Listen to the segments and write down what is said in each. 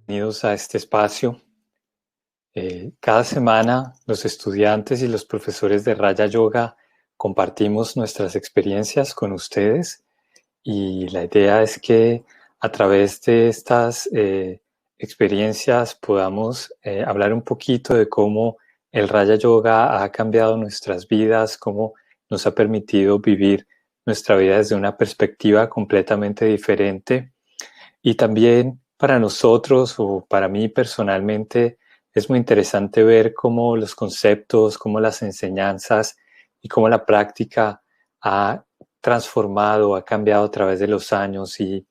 Bienvenidos a este espacio. Cada semana los estudiantes y los profesores de Raya Yoga compartimos nuestras experiencias con ustedes y la idea es que a través de estas experiencias podamos hablar un poquito de cómo el Raya Yoga ha cambiado nuestras vidas, cómo nos ha permitido vivir nuestra vida desde una perspectiva completamente diferente. Y también para nosotros o para mí personalmente es muy interesante ver cómo los conceptos, cómo las enseñanzas y cómo la práctica ha transformado, ha cambiado a través de los años y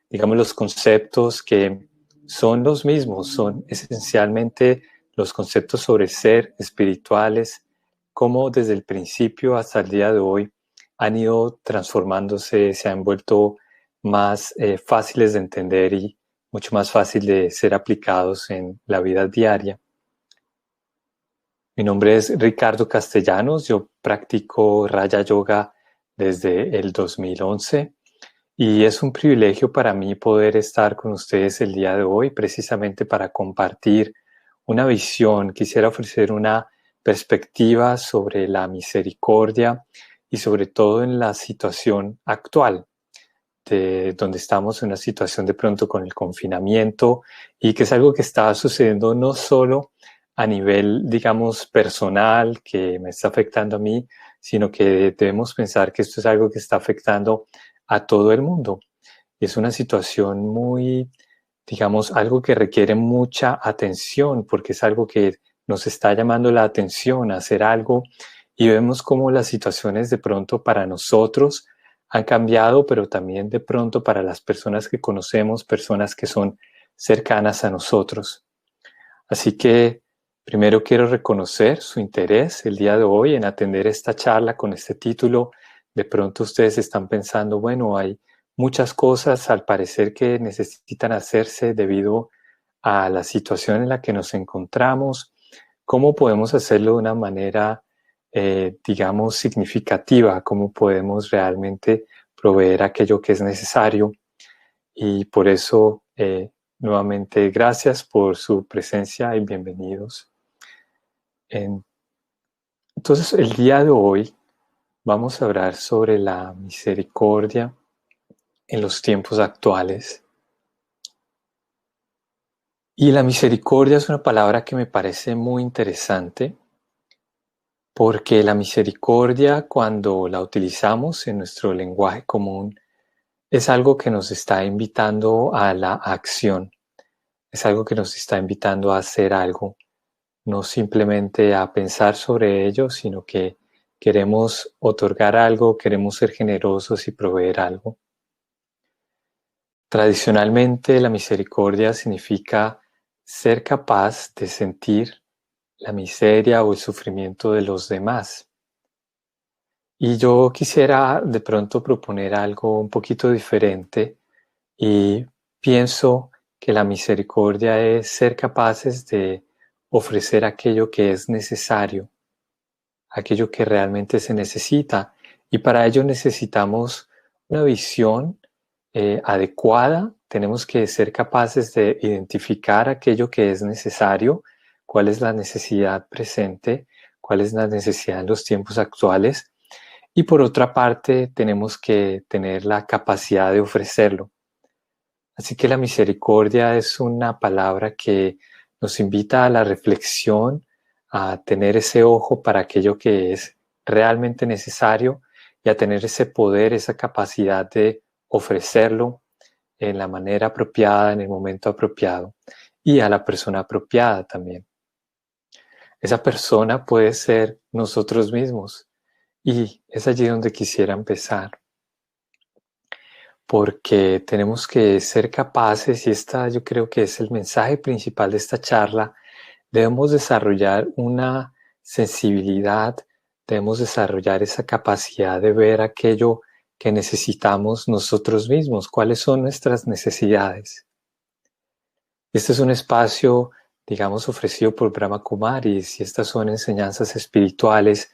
digamos los conceptos que son los mismos, son esencialmente los conceptos sobre ser espirituales, cómo desde el principio hasta el día de hoy han ido transformándose, se han vuelto más fáciles de entender y mucho más fácil de ser aplicados en la vida diaria. Mi nombre es Ricardo Castellanos, yo practico Raya Yoga desde el 2011 y es un privilegio para mí poder estar con ustedes el día de hoy precisamente para compartir una visión. Quisiera ofrecer una perspectiva sobre la misericordia y sobre todo en la situación actual de donde estamos en una situación de pronto con el confinamiento y que es algo que está sucediendo no solo a nivel, digamos, personal, que me está afectando a mí, sino que debemos pensar que esto es algo que está afectando a todo el mundo. Y es una situación muy, digamos, algo que requiere mucha atención, porque es algo que nos está llamando la atención a hacer algo y vemos cómo las situaciones de pronto para nosotros han cambiado, pero también de pronto para las personas que conocemos, personas que son cercanas a nosotros. Así que primero quiero reconocer su interés el día de hoy en atender esta charla con este título. De pronto ustedes están pensando, bueno, hay muchas cosas al parecer que necesitan hacerse debido a la situación en la que nos encontramos. ¿Cómo podemos hacerlo de una manera, digamos, significativa? ¿Cómo podemos realmente proveer aquello que es necesario? Y por eso, nuevamente, gracias por su presencia y bienvenidos. Entonces, el día de hoy vamos a hablar sobre la misericordia en los tiempos actuales. Y la misericordia es una palabra que me parece muy interesante porque la misericordia, cuando la utilizamos en nuestro lenguaje común, es algo que nos está invitando a la acción, es algo que nos está invitando a hacer algo, no simplemente a pensar sobre ello, sino que queremos otorgar algo, queremos ser generosos y proveer algo. Tradicionalmente, la misericordia significa ser capaz de sentir la miseria o el sufrimiento de los demás. Y yo quisiera de pronto proponer algo un poquito diferente y pienso que la misericordia es ser capaces de ofrecer aquello que es necesario, aquello que realmente se necesita. Y para ello necesitamos una visión adecuada, tenemos que ser capaces de identificar aquello que es necesario, cuál es la necesidad presente, cuál es la necesidad en los tiempos actuales. Y por otra parte, tenemos que tener la capacidad de ofrecerlo. Así que la misericordia es una palabra que nos invita a la reflexión, a tener ese ojo para aquello que es realmente necesario y a tener ese poder, esa capacidad de ofrecerlo en la manera apropiada, en el momento apropiado y a la persona apropiada también. Esa persona puede ser nosotros mismos y es allí donde quisiera empezar. Porque tenemos que ser capaces, y esta yo creo que es el mensaje principal de esta charla, debemos desarrollar una sensibilidad, debemos desarrollar esa capacidad de ver aquello que necesitamos nosotros mismos, cuáles son nuestras necesidades. Este es un espacio, digamos, ofrecido por Brahma Kumaris y estas son enseñanzas espirituales.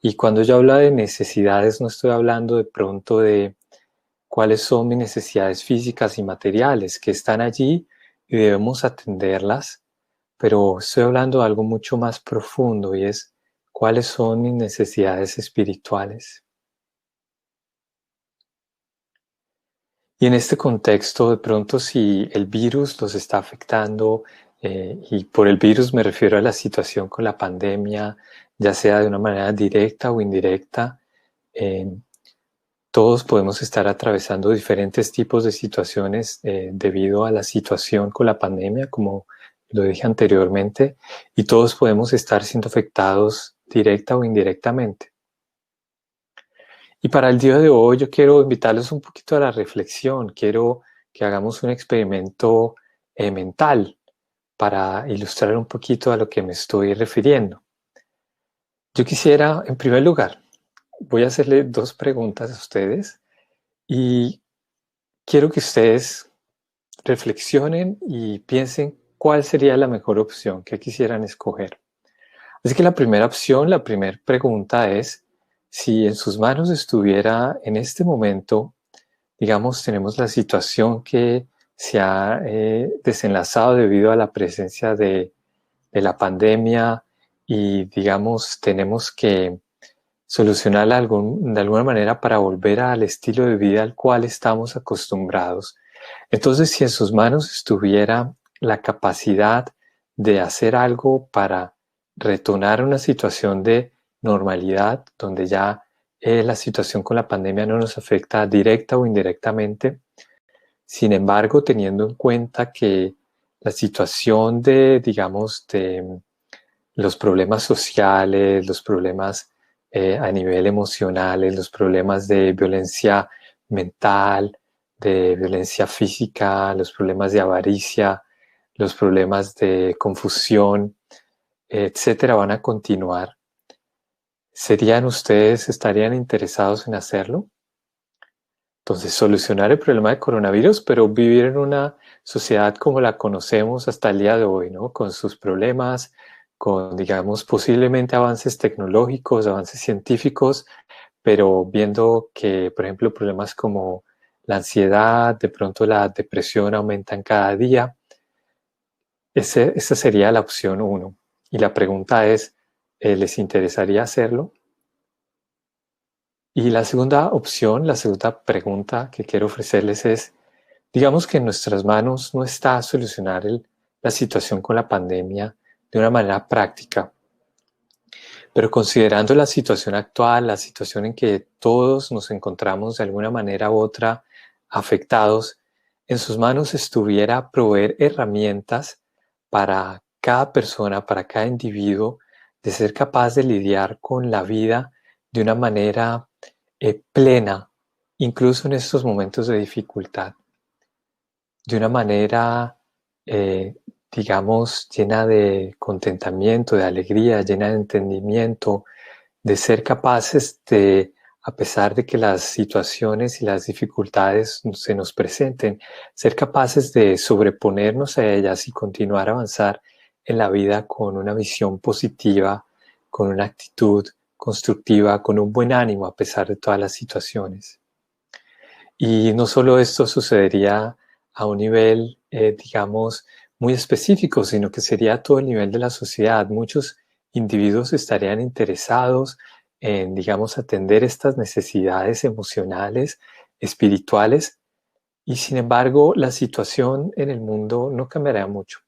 Y cuando yo hablo de necesidades, no estoy hablando de pronto de cuáles son mis necesidades físicas y materiales que están allí y debemos atenderlas, pero estoy hablando de algo mucho más profundo y es cuáles son mis necesidades espirituales. Y en este contexto, de pronto, si el virus los está afectando, y por el virus me refiero a la situación con la pandemia, ya sea de una manera directa o indirecta, eh, todos podemos estar atravesando diferentes tipos de situaciones debido a la situación con la pandemia, como lo dije anteriormente, y todos podemos estar siendo afectados directa o indirectamente. Y para el día de hoy yo quiero invitarlos un poquito a la reflexión. Quiero que hagamos un experimento mental para ilustrar un poquito a lo que me estoy refiriendo. Yo quisiera, en primer lugar, voy a hacerle dos preguntas a ustedes y quiero que ustedes reflexionen y piensen cuál sería la mejor opción que quisieran escoger. Así que la primera opción, la primera pregunta es, si en sus manos estuviera en este momento, digamos, tenemos la situación que se ha desenlazado debido a la presencia de la pandemia y, digamos, tenemos que solucionarla de alguna manera para volver al estilo de vida al cual estamos acostumbrados. Entonces, si en sus manos estuviera la capacidad de hacer algo para retornar una situación de normalidad, donde ya la situación con la pandemia no nos afecta directa o indirectamente, sin embargo, teniendo en cuenta que la situación de, digamos, de los problemas sociales, los problemas a nivel emocional, los problemas de violencia mental, de violencia física, los problemas de avaricia, los problemas de confusión, etcétera, van a continuar. ¿Estarían interesados en hacerlo? Entonces, solucionar el problema de coronavirus, pero vivir en una sociedad como la conocemos hasta el día de hoy, ¿no? Con sus problemas, con, digamos, posiblemente avances tecnológicos, avances científicos, pero viendo que, por ejemplo, problemas como la ansiedad, de pronto la depresión aumentan cada día. Esa sería la opción uno. Y la pregunta es, ¿les interesaría hacerlo? Y la segunda opción, la segunda pregunta que quiero ofrecerles es, digamos que en nuestras manos no está solucionar la situación con la pandemia de una manera práctica, pero considerando la situación actual, la situación en que todos nos encontramos de alguna manera u otra afectados, en sus manos estuviera proveer herramientas para cada persona, para cada individuo, de ser capaz de lidiar con la vida de una manera plena, incluso en estos momentos de dificultad, de una manera, eh, digamos, llena de contentamiento, de alegría, llena de entendimiento, de ser capaces de, a pesar de que las situaciones y las dificultades se nos presenten, ser capaces de sobreponernos a ellas y continuar a avanzar en la vida con una visión positiva, con una actitud constructiva, con un buen ánimo a pesar de todas las situaciones. Y no solo esto sucedería a un nivel, digamos, muy específico, sino que sería a todo el nivel de la sociedad. Muchos individuos estarían interesados en, digamos, atender estas necesidades emocionales, espirituales, y sin embargo la situación en el mundo no cambiaría mucho.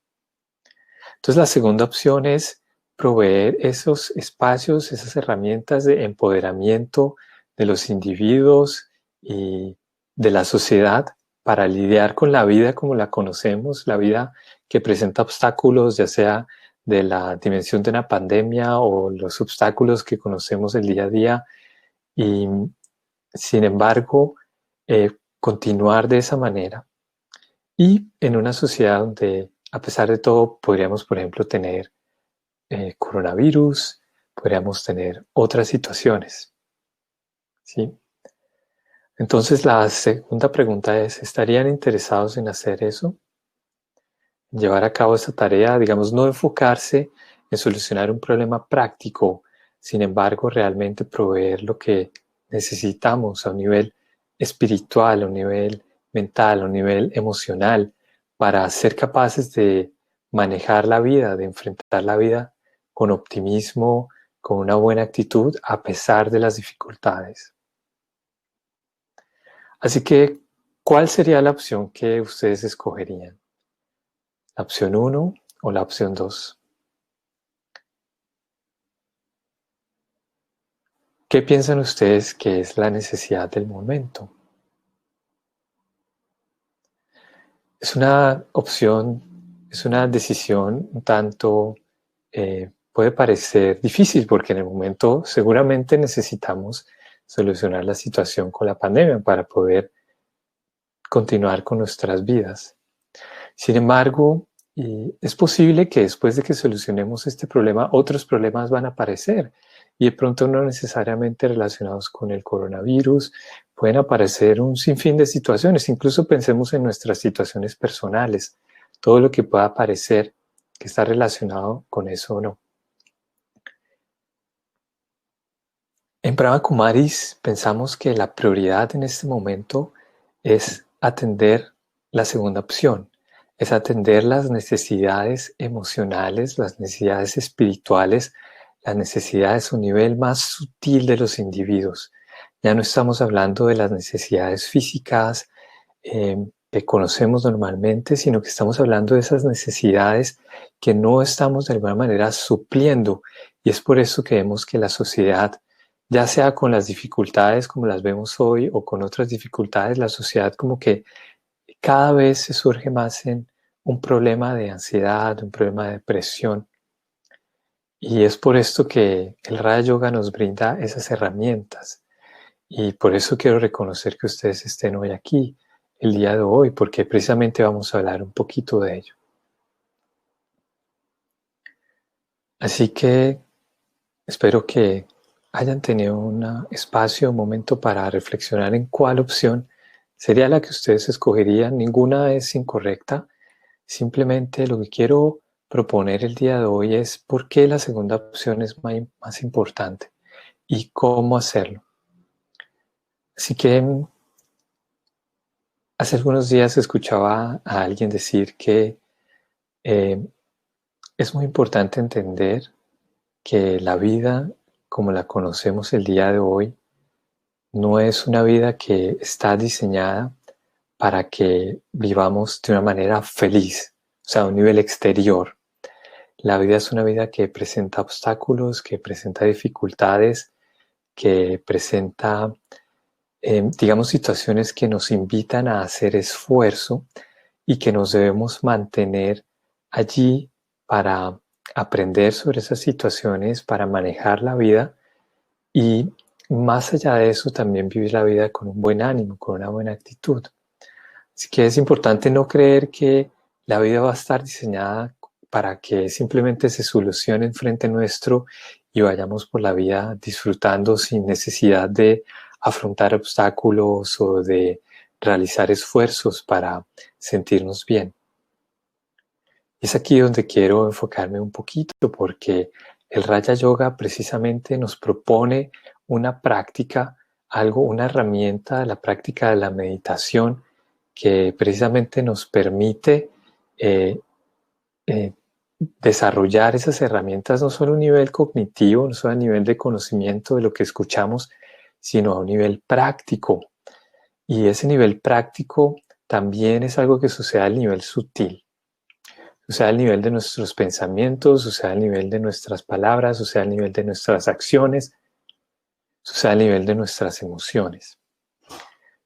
Entonces la segunda opción es proveer esos espacios, esas herramientas de empoderamiento de los individuos y de la sociedad para lidiar con la vida como la conocemos, la vida que presenta obstáculos, ya sea de la dimensión de una pandemia o los obstáculos que conocemos el día a día. Y sin embargo, continuar de esa manera. Y en una sociedad donde, a pesar de todo, podríamos, por ejemplo, tener coronavirus, podríamos tener otras situaciones, ¿sí? Entonces, la segunda pregunta es, ¿estarían interesados en hacer eso? Llevar a cabo esa tarea, digamos, no enfocarse en solucionar un problema práctico, sin embargo, realmente proveer lo que necesitamos a un nivel espiritual, a un nivel mental, a un nivel emocional, para ser capaces de manejar la vida, de enfrentar la vida con optimismo, con una buena actitud, a pesar de las dificultades. Así que, ¿cuál sería la opción que ustedes escogerían? ¿La opción 1 o la opción 2? ¿Qué piensan ustedes que es la necesidad del momento? Es una opción, es una decisión un tanto, puede parecer difícil porque en el momento seguramente necesitamos solucionar la situación con la pandemia para poder continuar con nuestras vidas. Sin embargo, es posible que después de que solucionemos este problema, otros problemas van a aparecer y de pronto no necesariamente relacionados con el coronavirus, pueden aparecer un sinfín de situaciones, incluso pensemos en nuestras situaciones personales, todo lo que pueda aparecer que está relacionado con eso o no. En Brahma Kumaris pensamos que la prioridad en este momento es atender la segunda opción, es atender las necesidades emocionales, las necesidades espirituales, las necesidades a un nivel más sutil de los individuos. Ya no estamos hablando de las necesidades físicas que conocemos normalmente, sino que estamos hablando de esas necesidades que no estamos de alguna manera supliendo. Y es por eso que vemos que la sociedad, ya sea con las dificultades como las vemos hoy o con otras dificultades, la sociedad como que cada vez se surge más en un problema de ansiedad, un problema de depresión. Y es por esto que el Raja Yoga nos brinda esas herramientas. Y por eso quiero reconocer que ustedes estén hoy aquí, el día de hoy, porque precisamente vamos a hablar un poquito de ello. Así que espero que hayan tenido un espacio, un momento para reflexionar en cuál opción sería la que ustedes escogerían. Ninguna es incorrecta. Simplemente lo que quiero proponer el día de hoy es por qué la segunda opción es más importante y cómo hacerlo. Así que hace algunos días escuchaba a alguien decir que es muy importante entender que la vida como la conocemos el día de hoy no es una vida que está diseñada para que vivamos de una manera feliz, o sea, a un nivel exterior. La vida es una vida que presenta obstáculos, que presenta dificultades, que presenta, digamos, situaciones que nos invitan a hacer esfuerzo y que nos debemos mantener allí para aprender sobre esas situaciones, para manejar la vida y más allá de eso también vivir la vida con un buen ánimo, con una buena actitud. Así que es importante no creer que la vida va a estar diseñada para que simplemente se solucione enfrente nuestro y vayamos por la vida disfrutando sin necesidad de afrontar obstáculos o de realizar esfuerzos para sentirnos bien. Es aquí donde quiero enfocarme un poquito porque el Raja Yoga precisamente nos propone una práctica, una herramienta, la práctica de la meditación que precisamente nos permite eh, eh, desarrollar esas herramientas no solo a un nivel cognitivo, no solo a nivel de conocimiento de lo que escuchamos, sino a un nivel práctico. Y ese nivel práctico también es algo que sucede al nivel sutil. Sucede al nivel de nuestros pensamientos, sucede al nivel de nuestras palabras, sucede al nivel de nuestras acciones, sucede al nivel de nuestras emociones.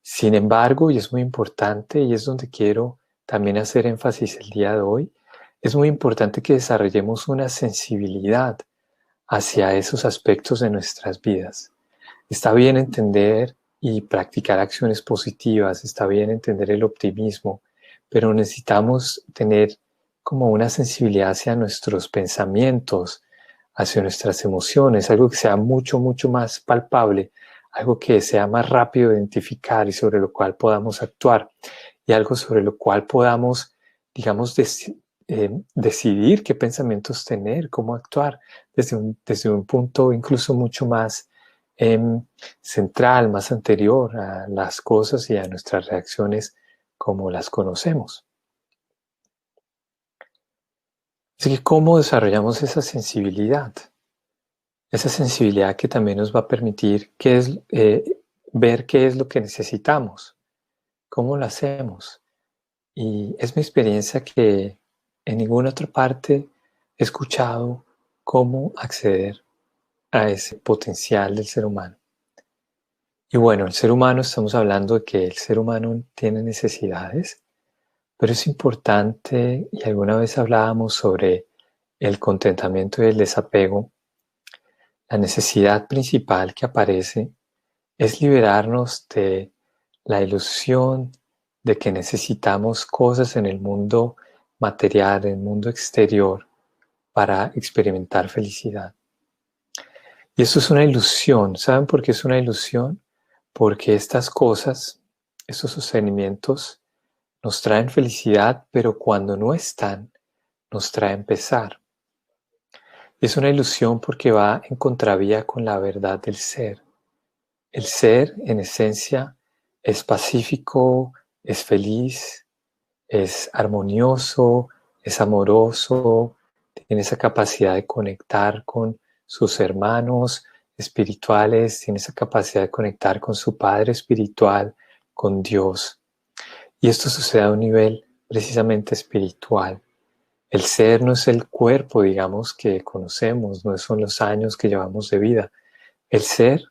Sin embargo, y es muy importante, y es donde quiero también hacer énfasis el día de hoy, es muy importante que desarrollemos una sensibilidad hacia esos aspectos de nuestras vidas. Está bien entender y practicar acciones positivas, está bien entender el optimismo, pero necesitamos tener como una sensibilidad hacia nuestros pensamientos, hacia nuestras emociones, algo que sea mucho, mucho más palpable, algo que sea más rápido de identificar y sobre lo cual podamos actuar y algo sobre lo cual podamos, digamos, decidir qué pensamientos tener, cómo actuar desde un punto incluso mucho más central, más anterior a las cosas y a nuestras reacciones como las conocemos. Así que, ¿cómo desarrollamos esa sensibilidad? Esa sensibilidad que también nos va a permitir ver qué es lo que necesitamos, cómo lo hacemos. Y es mi experiencia que en ninguna otra parte he escuchado cómo acceder a ese potencial del ser humano. Y bueno, el ser humano, estamos hablando de que el ser humano tiene necesidades, pero es importante, y alguna vez hablábamos sobre el contentamiento y el desapego. La necesidad principal que aparece es liberarnos de la ilusión de que necesitamos cosas en el mundo material, en el mundo exterior, para experimentar felicidad. Y esto es una ilusión. ¿Saben por qué es una ilusión? Porque estas cosas, estos sostenimientos, nos traen felicidad, pero cuando no están, nos traen pesar. Es una ilusión porque va en contravía con la verdad del ser. El ser, en esencia, es pacífico, es feliz, es armonioso, es amoroso, tiene esa capacidad de conectar con sus hermanos espirituales, tiene esa capacidad de conectar con su Padre espiritual, con Dios. Y esto sucede a un nivel precisamente espiritual. El ser no es el cuerpo, digamos, que conocemos, no son los años que llevamos de vida. El ser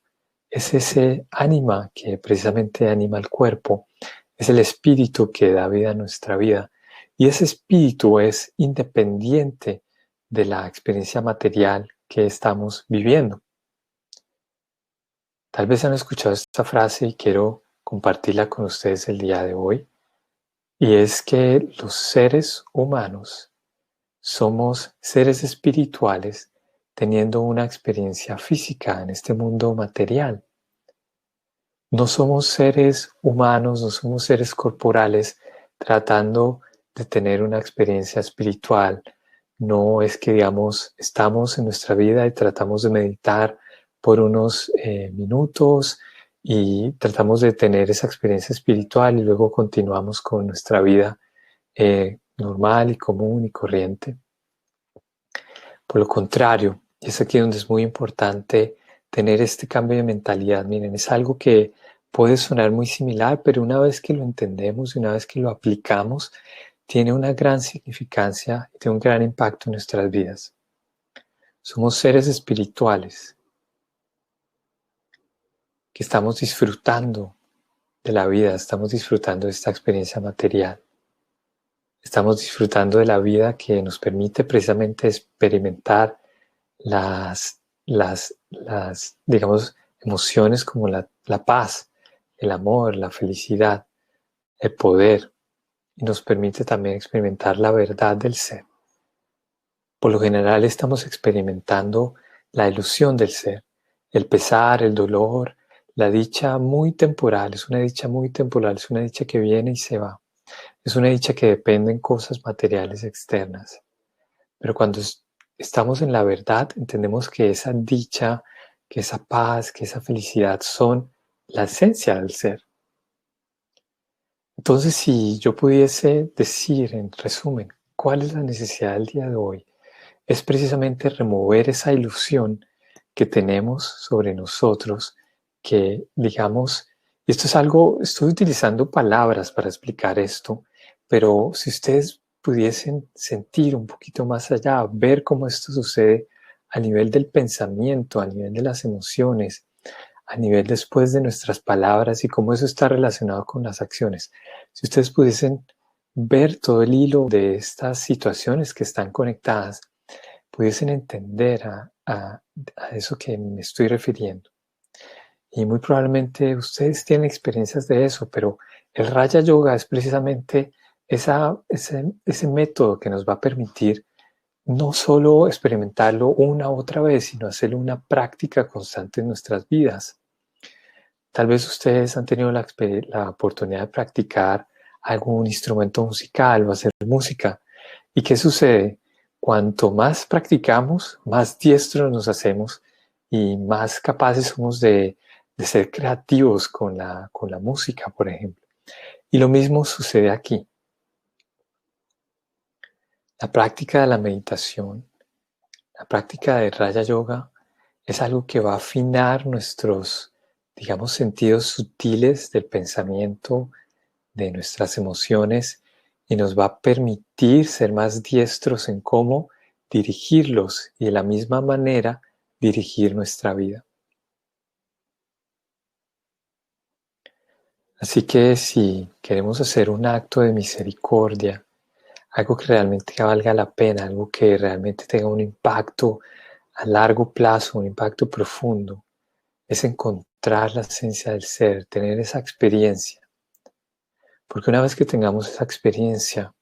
es ese ánima que precisamente anima el cuerpo, es el espíritu que da vida a nuestra vida. Y ese espíritu es independiente de la experiencia material que estamos viviendo. Tal vez han escuchado esta frase y quiero compartirla con ustedes el día de hoy. Y es que los seres humanos somos seres espirituales teniendo una experiencia física en este mundo material. No somos seres humanos, no somos seres corporales tratando de tener una experiencia espiritual. No es que, digamos, estamos en nuestra vida y tratamos de meditar por unos minutos y tratamos de tener esa experiencia espiritual y luego continuamos con nuestra vida normal y común y corriente. Por lo contrario, y es aquí donde es muy importante tener este cambio de mentalidad. Miren, es algo que puede sonar muy similar, pero una vez que lo entendemos y una vez que lo aplicamos, tiene una gran significancia y tiene un gran impacto en nuestras vidas. Somos seres espirituales que estamos disfrutando de la vida, estamos disfrutando de esta experiencia material. Estamos disfrutando de la vida que nos permite precisamente experimentar las digamos, emociones como la paz, el amor, la felicidad, el poder, y nos permite también experimentar la verdad del ser. Por lo general estamos experimentando la ilusión del ser, el pesar, el dolor, la dicha muy temporal, es una dicha muy temporal, es una dicha que viene y se va, es una dicha que depende en cosas materiales externas. Pero cuando estamos en la verdad, entendemos que esa dicha, que esa paz, que esa felicidad son la esencia del ser. Entonces, si yo pudiese decir en resumen, ¿cuál es la necesidad del día de hoy? Es precisamente remover esa ilusión que tenemos sobre nosotros, que digamos, y esto es algo, estoy utilizando palabras para explicar esto, pero si ustedes pudiesen sentir un poquito más allá, ver cómo esto sucede a nivel del pensamiento, a nivel de las emociones, a nivel después de nuestras palabras y cómo eso está relacionado con las acciones. Si ustedes pudiesen ver todo el hilo de estas situaciones que están conectadas, pudiesen entender a eso que me estoy refiriendo. Y muy probablemente ustedes tienen experiencias de eso, pero el Raja Yoga es precisamente ese método que nos va a permitir no solo experimentarlo una u otra vez, sino hacerlo una práctica constante en nuestras vidas. Tal vez ustedes han tenido la oportunidad de practicar algún instrumento musical o hacer música. ¿Y qué sucede? Cuanto más practicamos, más diestros nos hacemos y más capaces somos de ser creativos con la música, por ejemplo. Y lo mismo sucede aquí. La práctica de la meditación, la práctica de Raja Yoga es algo que va a afinar nuestros, digamos, sentidos sutiles del pensamiento, de nuestras emociones y nos va a permitir ser más diestros en cómo dirigirlos y de la misma manera dirigir nuestra vida. Así que si queremos hacer un acto de misericordia, algo que realmente valga la pena, algo que realmente tenga un impacto a largo plazo, un impacto profundo, es encontrar la esencia del ser, tener esa experiencia. Porque una vez que tengamos esa experiencia,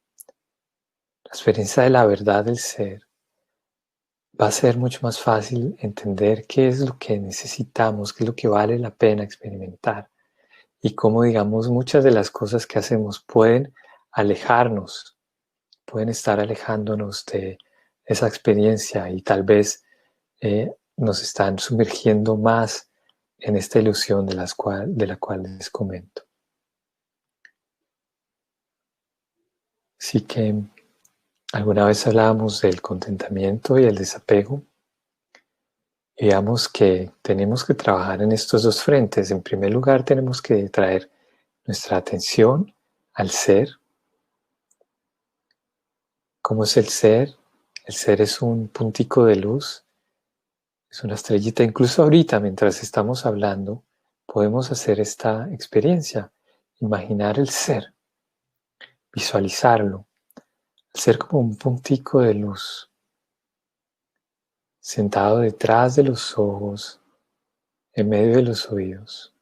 la experiencia de la verdad del ser, va a ser mucho más fácil entender qué es lo que necesitamos, qué es lo que vale la pena experimentar y cómo, digamos, muchas de las cosas que hacemos pueden alejarnos, pueden estar alejándonos de esa experiencia y tal vez nos están sumergiendo más en esta ilusión de la cual les comento. Así que alguna vez hablábamos del contentamiento y el desapego. Y veamos que tenemos que trabajar en estos dos frentes. En primer lugar, tenemos que traer nuestra atención al ser. ¿Cómo es el ser? El ser es un puntico de luz, es una estrellita. Incluso ahorita, mientras estamos hablando, podemos hacer esta experiencia. Imaginar el ser, visualizarlo. El ser como un puntico de luz, sentado detrás de los ojos, en medio de los oídos.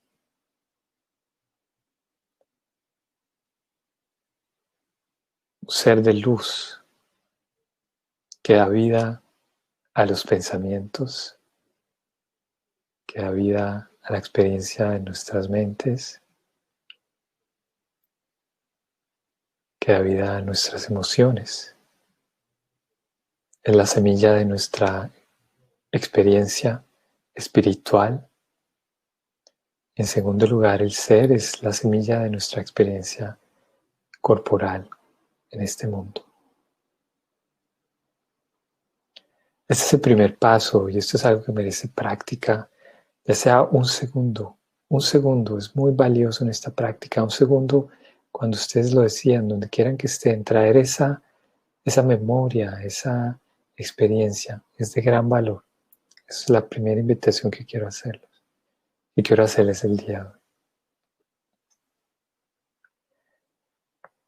Un ser de luz que da vida a los pensamientos, que da vida a la experiencia de nuestras mentes, que da vida a nuestras emociones. Es la semilla de nuestra experiencia espiritual. En segundo lugar, el ser es la semilla de nuestra experiencia corporal en este mundo. Este es el primer paso y esto es algo que merece práctica, ya sea un segundo. Un segundo es muy valioso en esta práctica. Un segundo, cuando ustedes lo decían, donde quieran que estén, traer esa memoria, esa experiencia, es de gran valor. Esa es la primera invitación que quiero hacerles. Y quiero hacerles el día de hoy.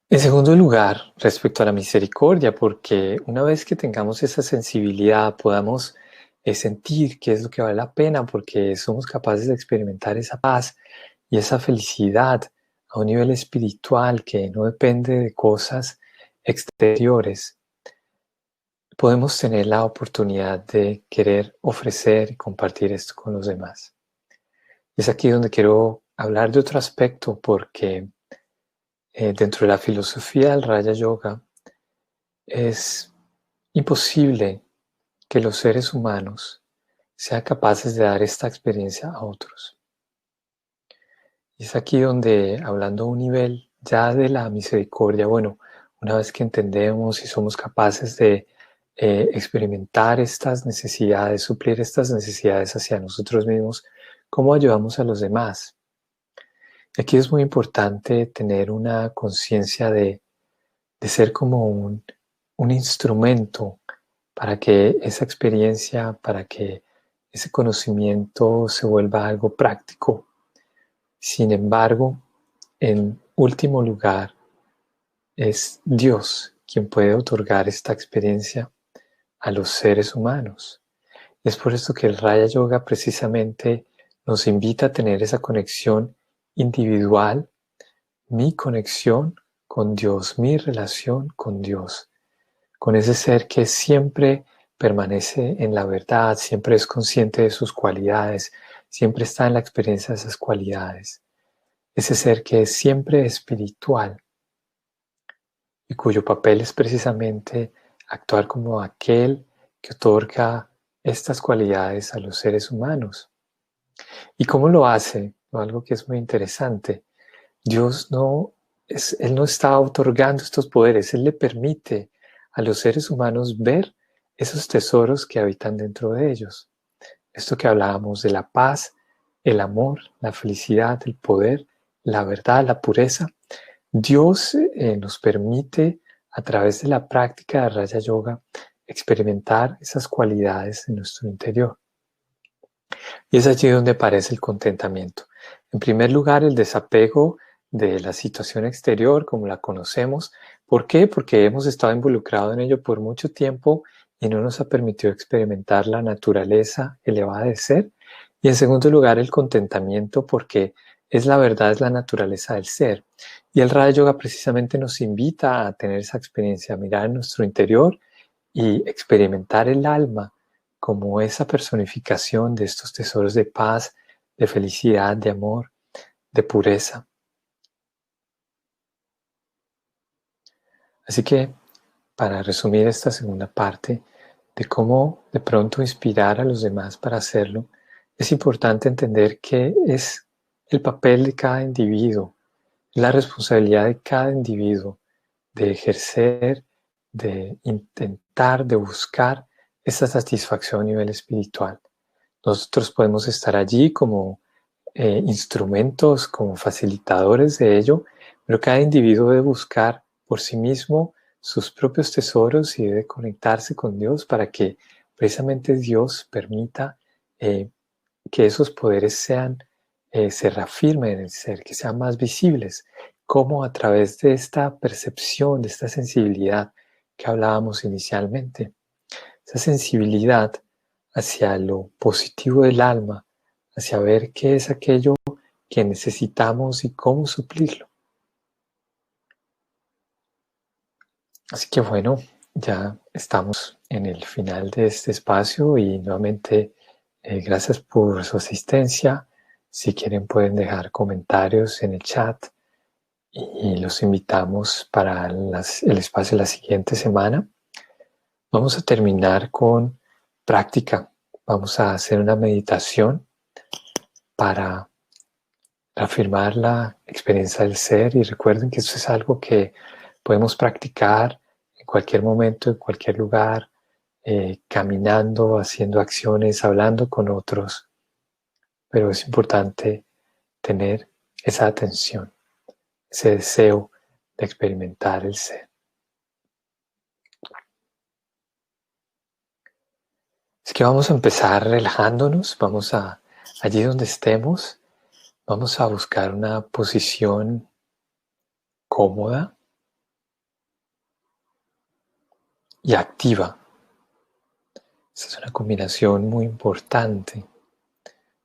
En segundo lugar, respecto a la misericordia, porque una vez que tengamos esa sensibilidad, podamos sentir qué es lo que vale la pena, porque somos capaces de experimentar esa paz y esa felicidad a un nivel espiritual que no depende de cosas exteriores, podemos tener la oportunidad de querer ofrecer y compartir esto con los demás. Es aquí donde quiero hablar de otro aspecto, porque dentro de la filosofía del Raja Yoga es imposible que los seres humanos sean capaces de dar esta experiencia a otros. Y es aquí donde, hablando a un nivel ya de la misericordia, bueno, una vez que entendemos y somos capaces de experimentar estas necesidades, suplir estas necesidades hacia nosotros mismos, ¿cómo ayudamos a los demás? Aquí es muy importante tener una conciencia de ser como un instrumento para que esa experiencia, para que ese conocimiento se vuelva algo práctico. Sin embargo, en último lugar, es Dios quien puede otorgar esta experiencia a los seres humanos. Es por esto que el Raja Yoga precisamente nos invita a tener esa conexión individual, mi conexión con Dios, mi relación con Dios, con ese ser que siempre permanece en la verdad, siempre es consciente de sus cualidades, siempre está en la experiencia de esas cualidades. Ese ser que es siempre espiritual y cuyo papel es precisamente actuar como aquel que otorga estas cualidades a los seres humanos. ¿Y cómo lo hace? Algo que es muy interesante. Él no está otorgando estos poderes, Él le permite a los seres humanos ver esos tesoros que habitan dentro de ellos. Esto que hablábamos de la paz, el amor, la felicidad, el poder, la verdad, la pureza. Dios nos permite a través de la práctica de Raja Yoga experimentar esas cualidades en nuestro interior. Y es allí donde aparece el contentamiento. En primer lugar, el desapego de la situación exterior como la conocemos. ¿Por qué? Porque hemos estado involucrados en ello por mucho tiempo y no nos ha permitido experimentar la naturaleza elevada de ser. Y en segundo lugar, el contentamiento porque es la verdad, es la naturaleza del ser. Y el Raja Yoga precisamente nos invita a tener esa experiencia, a mirar en nuestro interior y experimentar el alma como esa personificación de estos tesoros de paz, de felicidad, de amor, de pureza. Así que, para resumir esta segunda parte de cómo de pronto inspirar a los demás para hacerlo, es importante entender que es el papel de cada individuo, la responsabilidad de cada individuo de ejercer, de intentar, de buscar esa satisfacción a nivel espiritual. Nosotros podemos estar allí como instrumentos, como facilitadores de ello, pero cada individuo debe buscar por sí mismo sus propios tesoros y debe conectarse con Dios para que precisamente Dios permita que esos poderes se reafirmen en el ser, que sean más visibles, como a través de esta percepción, de esta sensibilidad que hablábamos inicialmente. Esa sensibilidad hacia lo positivo del alma, hacia ver qué es aquello que necesitamos y cómo suplirlo. Así que bueno, ya estamos en el final de este espacio y nuevamente gracias por su asistencia. Si quieren pueden dejar comentarios en el chat y los invitamos para el espacio de la siguiente semana. Vamos a terminar con práctica. Vamos a hacer una meditación para afirmar la experiencia del ser y recuerden que esto es algo que podemos practicar en cualquier momento, en cualquier lugar, caminando, haciendo acciones, hablando con otros, pero es importante tener esa atención, ese deseo de experimentar el ser. Así que vamos a empezar relajándonos, allí donde estemos, vamos a buscar una posición cómoda y activa. Esta es una combinación muy importante.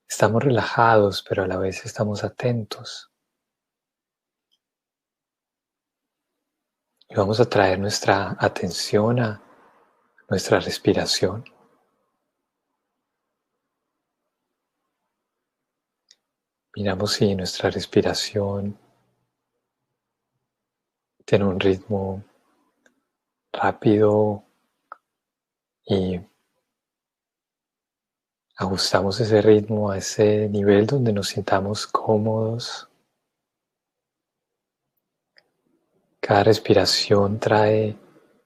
Estamos relajados, pero a la vez estamos atentos. Y vamos a traer nuestra atención a nuestra respiración. Miramos si nuestra respiración tiene un ritmo rápido y ajustamos ese ritmo a ese nivel donde nos sintamos cómodos. Cada respiración trae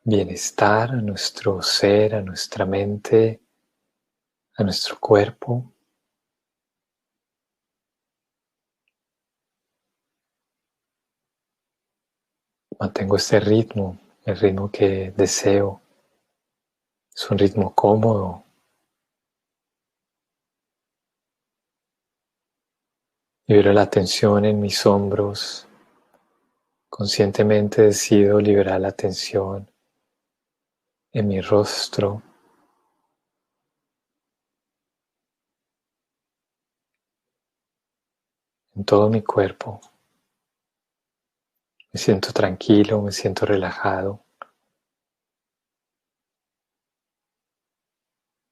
bienestar a nuestro ser, a nuestra mente, a nuestro cuerpo. Mantengo este ritmo, el ritmo que deseo. Es un ritmo cómodo. Libero la tensión en mis hombros. Conscientemente decido liberar la tensión en mi rostro. En todo mi cuerpo. Me siento tranquilo, me siento relajado,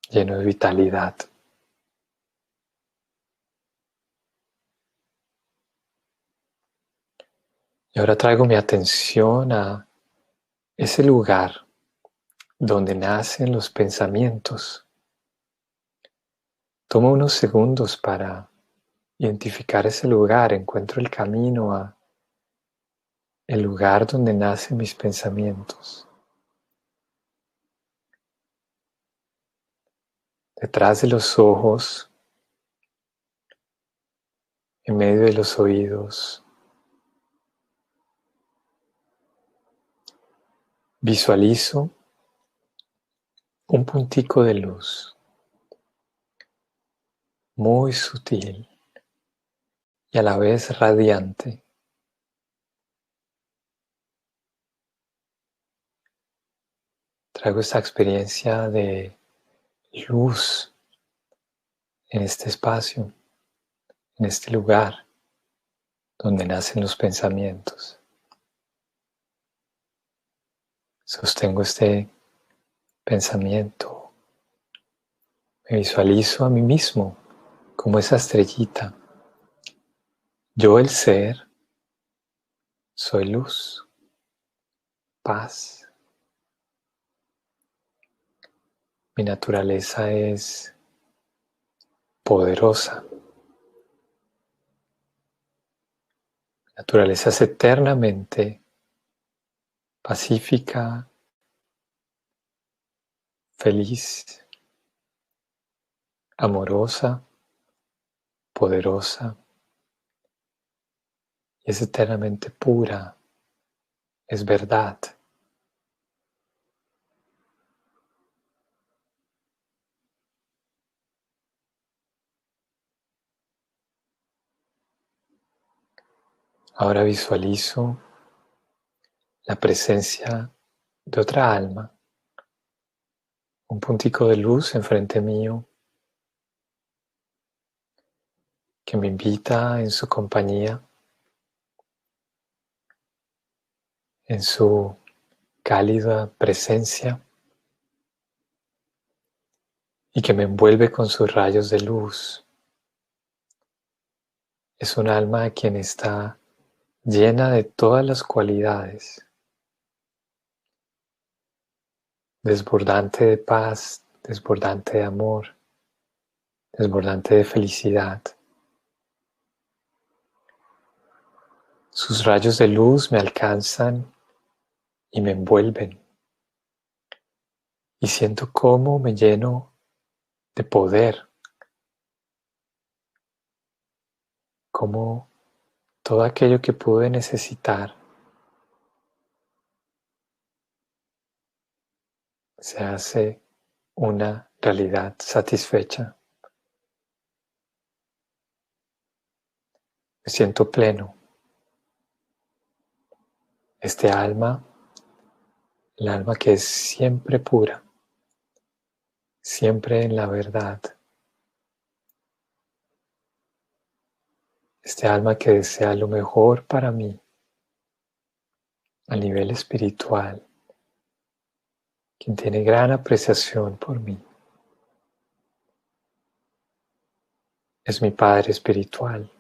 lleno de vitalidad. Y ahora traigo mi atención a ese lugar donde nacen los pensamientos. Tomo unos segundos para identificar ese lugar, encuentro el camino a el lugar donde nacen mis pensamientos. detrás de los ojos, en medio de los oídos. Visualizo un puntico de luz muy sutil y a la vez radiante. Traigo esta experiencia de luz en este espacio, en este lugar donde nacen los pensamientos. Sostengo este pensamiento. Me visualizo a mí mismo como esa estrellita. Yo, el ser, soy luz, paz. Mi naturaleza es poderosa. Mi naturaleza es eternamente pacífica, feliz, amorosa, poderosa, y es eternamente pura, es verdad. Ahora visualizo la presencia de otra alma, un puntico de luz enfrente mío que me invita en su compañía, en su cálida presencia y que me envuelve con sus rayos de luz. Es un alma quien está llena de todas las cualidades, desbordante de paz, desbordante de amor, desbordante de felicidad. Sus rayos de luz me alcanzan y me envuelven y siento cómo me lleno de poder, cómo todo aquello que pude necesitar se hace una realidad satisfecha. Me siento pleno. Este alma, el alma que es siempre pura, siempre en la verdad. Este alma que desea lo mejor para mí a nivel espiritual, quien tiene gran apreciación por mí. Es mi Padre espiritual.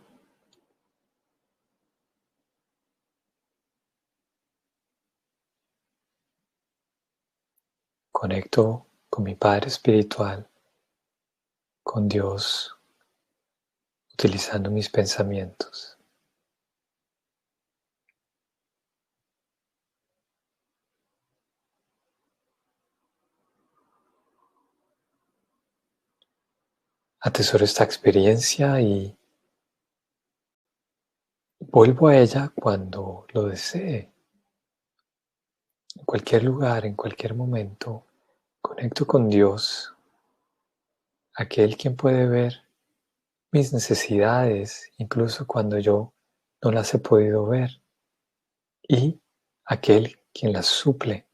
Conecto con mi Padre espiritual, con Dios, utilizando mis pensamientos. Atesoro esta experiencia y vuelvo a ella cuando lo desee. En cualquier lugar, en cualquier momento, conecto con Dios, aquel quien puede ver mis necesidades, incluso cuando yo no las he podido ver, y aquel quien las suple.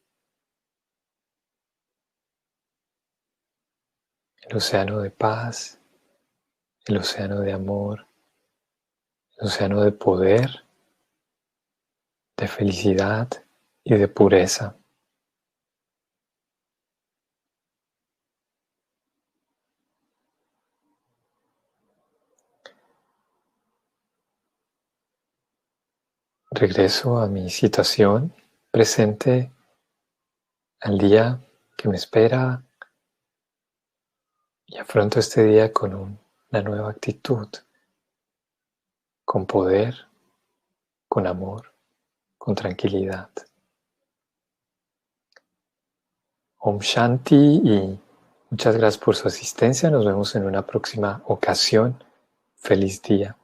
El océano de paz, el océano de amor, el océano de poder, de felicidad y de pureza. Regreso a mi situación presente, al día que me espera, y afronto este día con una nueva actitud, con poder, con amor, con tranquilidad. Om Shanti y Muchas gracias por su asistencia. Nos vemos en una próxima ocasión. Feliz día.